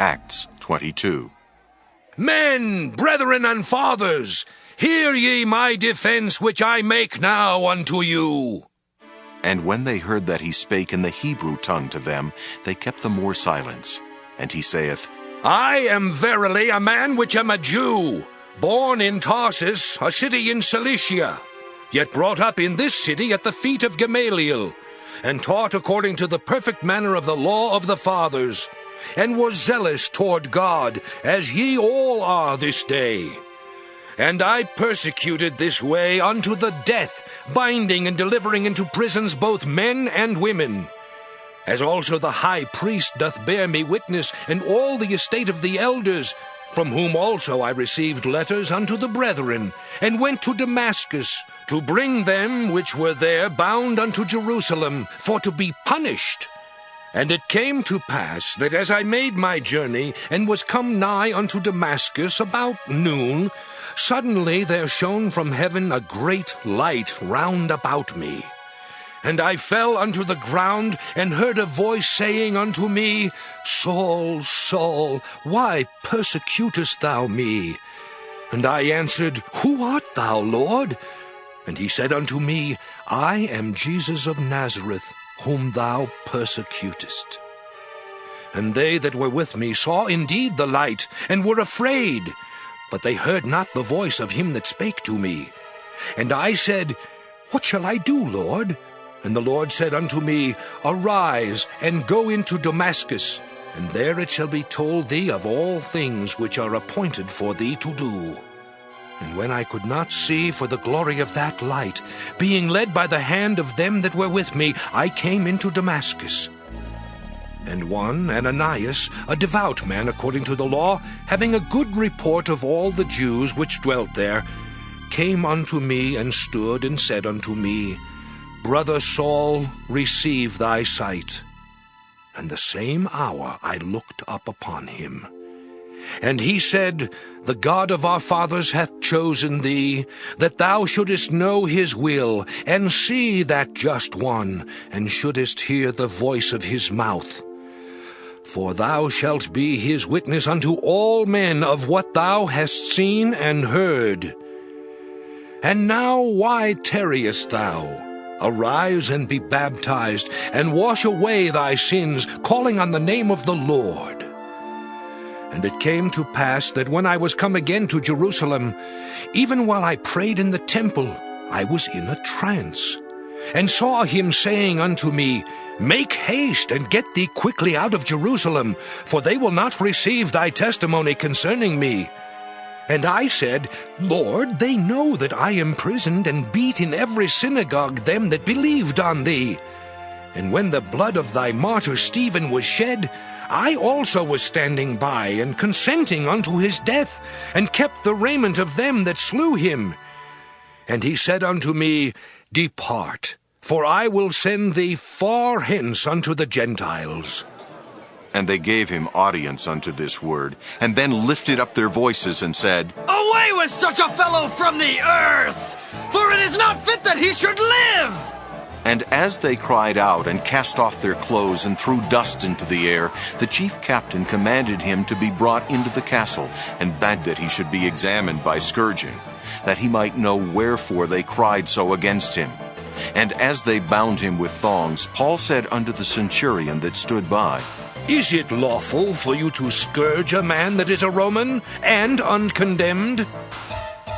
Acts 22. Men, brethren, and fathers, hear ye my defense which I make now unto you. And when they heard that he spake in the Hebrew tongue to them, they kept the more silence. And he saith, I am verily a man which am a Jew, born in Tarsus, a city in Cilicia, yet brought up in this city at the feet of Gamaliel, and taught according to the perfect manner of the law of the fathers, and was zealous toward God, as ye all are this day. And I persecuted this way unto the death, binding and delivering into prisons both men and women. As also the high priest doth bear me witness, and all the estate of the elders, from whom also I received letters unto the brethren, and went to Damascus, to bring them which were there bound unto Jerusalem, for to be punished. And it came to pass that as I made my journey, and was come nigh unto Damascus about noon, suddenly there shone from heaven a great light round about me. And I fell unto the ground, and heard a voice saying unto me, Saul, Saul, why persecutest thou me? And I answered, Who art thou, Lord? And he said unto me, I am Jesus of Nazareth, whom thou persecutest. And they that were with me saw indeed the light, and were afraid, but they heard not the voice of him that spake to me. And I said, What shall I do, Lord? And the Lord said unto me, Arise, and go into Damascus, and there it shall be told thee of all things which are appointed for thee to do. And when I could not see for the glory of that light, being led by the hand of them that were with me, I came into Damascus. And one, Ananias, a devout man according to the law, having a good report of all the Jews which dwelt there, came unto me and stood and said unto me, Brother Saul, receive thy sight. And the same hour I looked up upon him. And he said, The God of our fathers hath chosen thee, that thou shouldest know his will, and see that just one, and shouldest hear the voice of his mouth. For thou shalt be his witness unto all men of what thou hast seen and heard. And now why tarriest thou? Arise and be baptized, and wash away thy sins, calling on the name of the Lord. And it came to pass that when I was come again to Jerusalem, even while I prayed in the temple, I was in a trance, and saw him saying unto me, Make haste, and get thee quickly out of Jerusalem, for they will not receive thy testimony concerning me. And I said, Lord, they know that I imprisoned and beat in every synagogue them that believed on thee. And when the blood of thy martyr Stephen was shed, I also was standing by, and consenting unto his death, and kept the raiment of them that slew him. And he said unto me, Depart, for I will send thee far hence unto the Gentiles. And they gave him audience unto this word, and then lifted up their voices and said, Away with such a fellow from the earth! For it is not fit that he should live! And as they cried out and cast off their clothes and threw dust into the air, the chief captain commanded him to be brought into the castle, and begged that he should be examined by scourging, that he might know wherefore they cried so against him. And as they bound him with thongs, Paul said unto the centurion that stood by, Is it lawful for you to scourge a man that is a Roman, and uncondemned?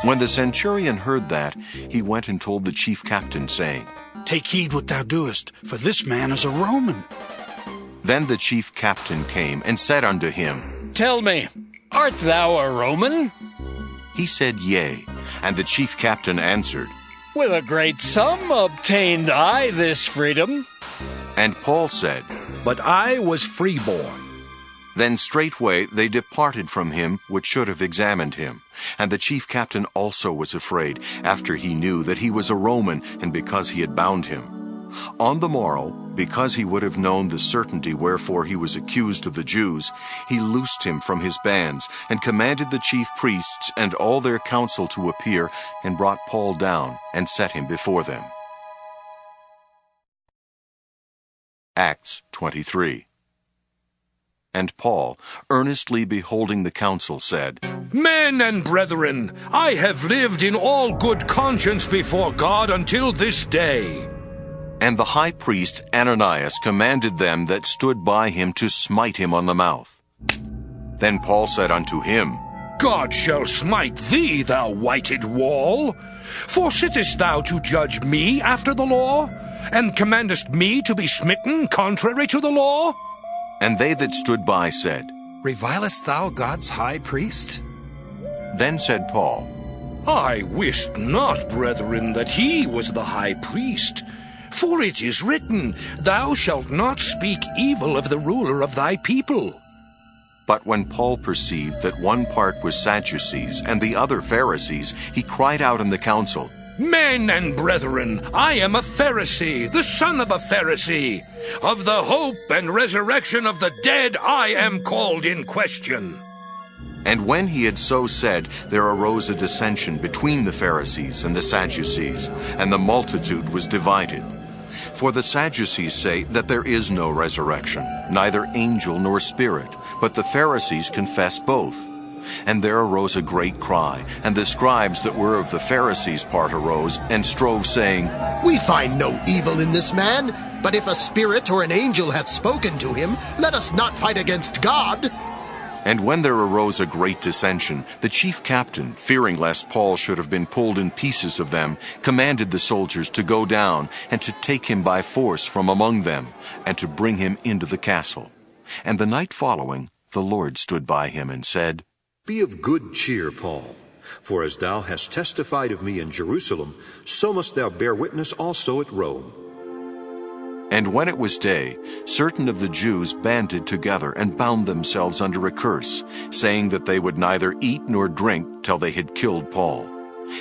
When the centurion heard that, he went and told the chief captain, saying, Take heed what thou doest, for this man is a Roman. Then the chief captain came and said unto him, Tell me, art thou a Roman? He said, Yea. And the chief captain answered, With a great sum obtained I this freedom. And Paul said, But I was freeborn. Then straightway they departed from him which should have examined him. And the chief captain also was afraid, after he knew that he was a Roman, and because he had bound him. On the morrow, because he would have known the certainty wherefore he was accused of the Jews, he loosed him from his bands, and commanded the chief priests and all their council to appear, and brought Paul down, and set him before them. Acts 23. And Paul, earnestly beholding the council, said, Men and brethren, I have lived in all good conscience before God until this day. And the high priest Ananias commanded them that stood by him to smite him on the mouth. Then Paul said unto him, God shall smite thee, thou whited wall. For sittest thou to judge me after the law, and commandest me to be smitten contrary to the law? And they that stood by said, Revilest thou God's high priest? Then said Paul, I wist not, brethren, that he was the high priest. For it is written, Thou shalt not speak evil of the ruler of thy people. But when Paul perceived that one part was Sadducees and the other Pharisees, he cried out in the council, Men and brethren, I am a Pharisee, the son of a Pharisee. Of the hope and resurrection of the dead I am called in question. And when he had so said, there arose a dissension between the Pharisees and the Sadducees, and the multitude was divided. For the Sadducees say that there is no resurrection, neither angel nor spirit, but the Pharisees confess both. And there arose a great cry, and the scribes that were of the Pharisees' part arose, and strove, saying, We find no evil in this man, but if a spirit or an angel hath spoken to him, let us not fight against God. And when there arose a great dissension, the chief captain, fearing lest Paul should have been pulled in pieces of them, commanded the soldiers to go down, and to take him by force from among them, and to bring him into the castle. And the night following, the Lord stood by him, and said, Be of good cheer, Paul, for as thou hast testified of me in Jerusalem, so must thou bear witness also at Rome. And when it was day, certain of the Jews banded together and bound themselves under a curse, saying that they would neither eat nor drink till they had killed Paul.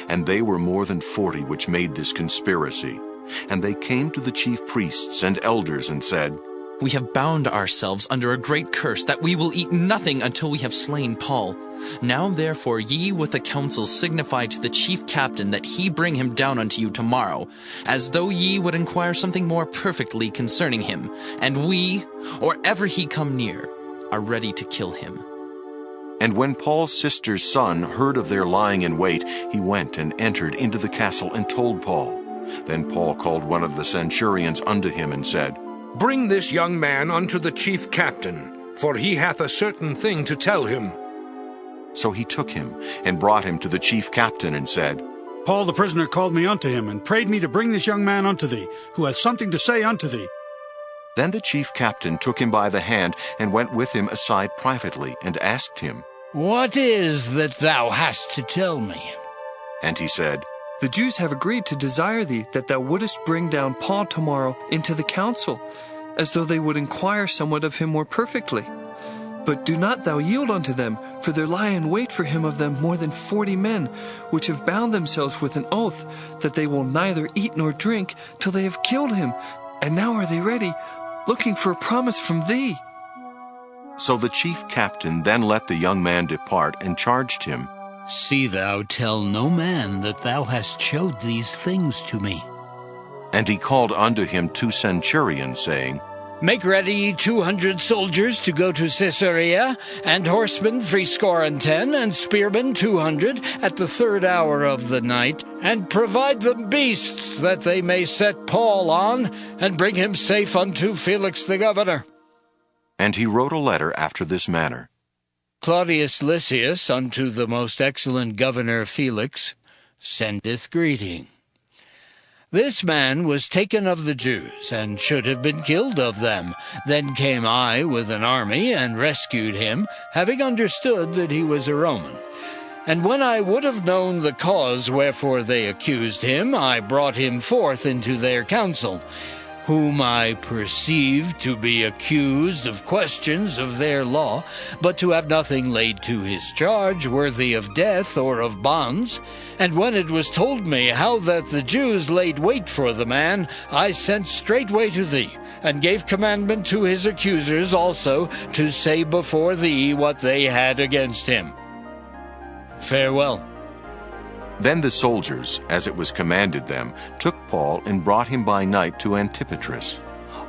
And they were more than 40 which made this conspiracy. And they came to the chief priests and elders and said, We have bound ourselves under a great curse, that we will eat nothing until we have slain Paul. Now therefore ye with the council signify to the chief captain that he bring him down unto you tomorrow, as though ye would inquire something more perfectly concerning him. And we, or ever he come near, are ready to kill him. And when Paul's sister's son heard of their lying in wait, he went and entered into the castle and told Paul. Then Paul called one of the centurions unto him and said, Bring this young man unto the chief captain, for he hath a certain thing to tell him. So he took him and brought him to the chief captain and said, Paul the prisoner called me unto him, and prayed me to bring this young man unto thee, who has something to say unto thee. Then the chief captain took him by the hand, and went with him aside privately, and asked him, What is that thou hast to tell me? And he said, The Jews have agreed to desire thee that thou wouldest bring down Paul tomorrow into the council, as though they would inquire somewhat of him more perfectly. But do not thou yield unto them, for there lie in wait for him of them more than 40 men, which have bound themselves with an oath, that they will neither eat nor drink till they have killed him. And now are they ready, looking for a promise from thee. So the chief captain then let the young man depart, and charged him, See thou tell no man that thou hast showed these things to me. And he called unto him 2 centurions, saying, Make ready 200 soldiers to go to Caesarea, and horsemen 70, and spearmen 200, at the 3rd hour of the night, and provide them beasts, that they may set Paul on, and bring him safe unto Felix the governor. And he wrote a letter after this manner. Claudius Lysias unto the most excellent governor Felix sendeth greeting. This man was taken of the Jews, and should have been killed of them. Then came I with an army, and rescued him, having understood that he was a Roman. And when I would have known the cause wherefore they accused him, I brought him forth into their council, whom I perceived to be accused of questions of their law, but to have nothing laid to his charge worthy of death or of bonds. And when it was told me how that the Jews laid wait for the man, I sent straightway to thee, and gave commandment to his accusers also to say before thee what they had against him. Farewell. Then the soldiers, as it was commanded them, took Paul and brought him by night to Antipatris.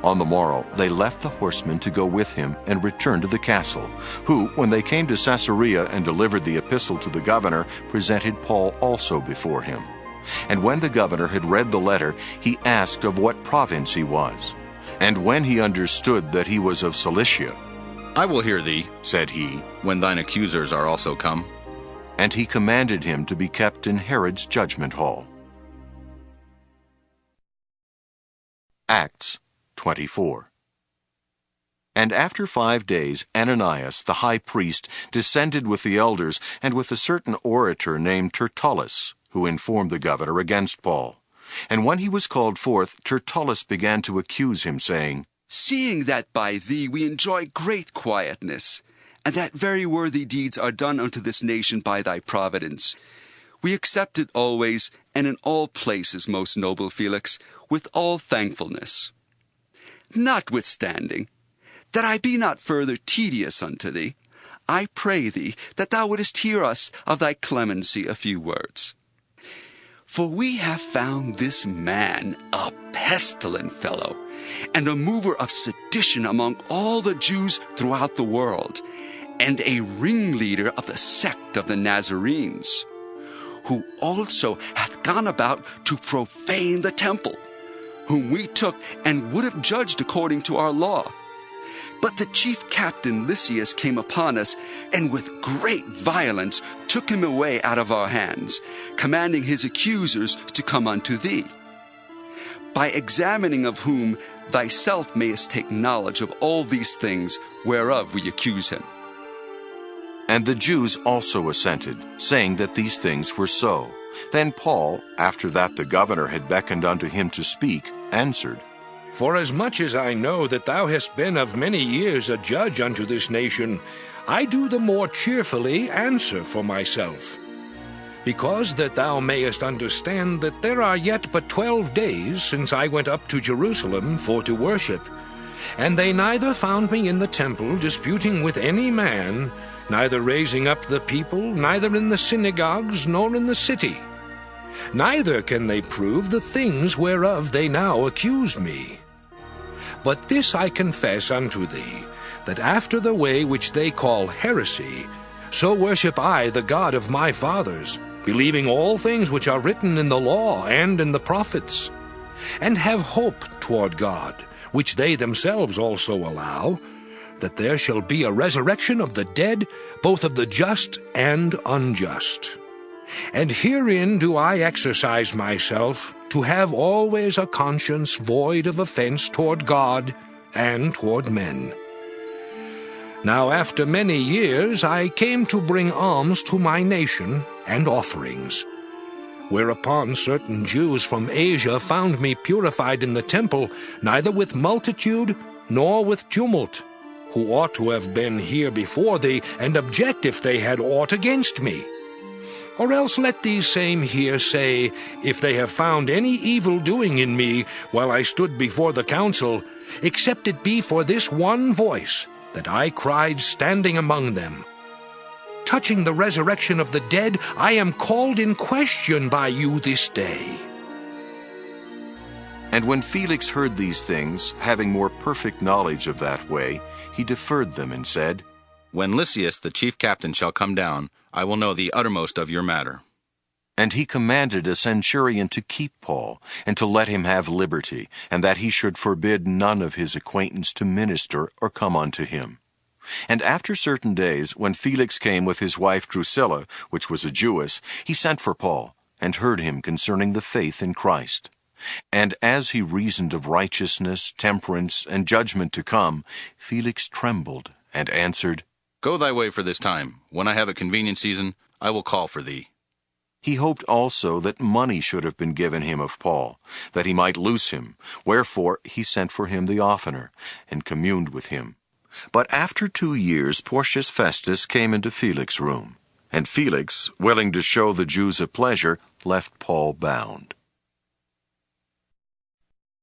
On the morrow they left the horsemen to go with him and returned to the castle, who, when they came to Caesarea and delivered the epistle to the governor, presented Paul also before him. And when the governor had read the letter, he asked of what province he was. And when he understood that he was of Cilicia, "I will hear thee," said he, "when thine accusers are also come." And he commanded him to be kept in Herod's judgment hall. Acts 24. And after 5 days, Ananias, the high priest, descended with the elders and with a certain orator named Tertullus, who informed the governor against Paul. And when he was called forth, Tertullus began to accuse him, saying, "Seeing that by thee we enjoy great quietness, and that very worthy deeds are done unto this nation by thy providence, we accept it always and in all places, most noble Felix, with all thankfulness. Notwithstanding, that I be not further tedious unto thee, I pray thee that thou wouldest hear us of thy clemency a few words. For we have found this man a pestilent fellow, and a mover of sedition among all the Jews throughout the world, and a ringleader of the sect of the Nazarenes, who also hath gone about to profane the temple, whom we took and would have judged according to our law. But the chief captain Lysias came upon us, and with great violence took him away out of our hands, commanding his accusers to come unto thee, by examining of whom thyself mayest take knowledge of all these things whereof we accuse him." And the Jews also assented, saying that these things were so. Then Paul, after that the governor had beckoned unto him to speak, answered, "Forasmuch as I know that thou hast been of many years a judge unto this nation, I do the more cheerfully answer for myself. Because that thou mayest understand that there are yet but 12 days since I went up to Jerusalem for to worship, and they neither found me in the temple disputing with any man, neither raising up the people, neither in the synagogues, nor in the city. Neither can they prove the things whereof they now accuse me. But this I confess unto thee, that after the way which they call heresy, so worship I the God of my fathers, believing all things which are written in the law and in the prophets, and have hope toward God, which they themselves also allow, that there shall be a resurrection of the dead, both of the just and unjust. And herein do I exercise myself, to have always a conscience void of offense toward God and toward men. Now after many years I came to bring alms to my nation and offerings. Whereupon certain Jews from Asia found me purified in the temple, neither with multitude nor with tumult, who ought to have been here before thee, and object if they had aught against me. Or else let these same here say, if they have found any evil doing in me while I stood before the council, except it be for this one voice, that I cried standing among them. Touching the resurrection of the dead, I am called in question by you this day." And when Felix heard these things, having more perfect knowledge of that way, he deferred them and said, "When Lysias the chief captain shall come down, I will know the uttermost of your matter." And he commanded a centurion to keep Paul, and to let him have liberty, and that he should forbid none of his acquaintance to minister or come unto him. And after certain days, when Felix came with his wife Drusilla, which was a Jewess, he sent for Paul, and heard him concerning the faith in Christ. And as he reasoned of righteousness, temperance, and judgment to come, Felix trembled, and answered, "Go thy way for this time. When I have a convenient season, I will call for thee." He hoped also that money should have been given him of Paul, that he might loose him. Wherefore he sent for him the oftener, and communed with him. But after 2 years Porcius Festus came into Felix's room, and Felix, willing to show the Jews a pleasure, left Paul bound.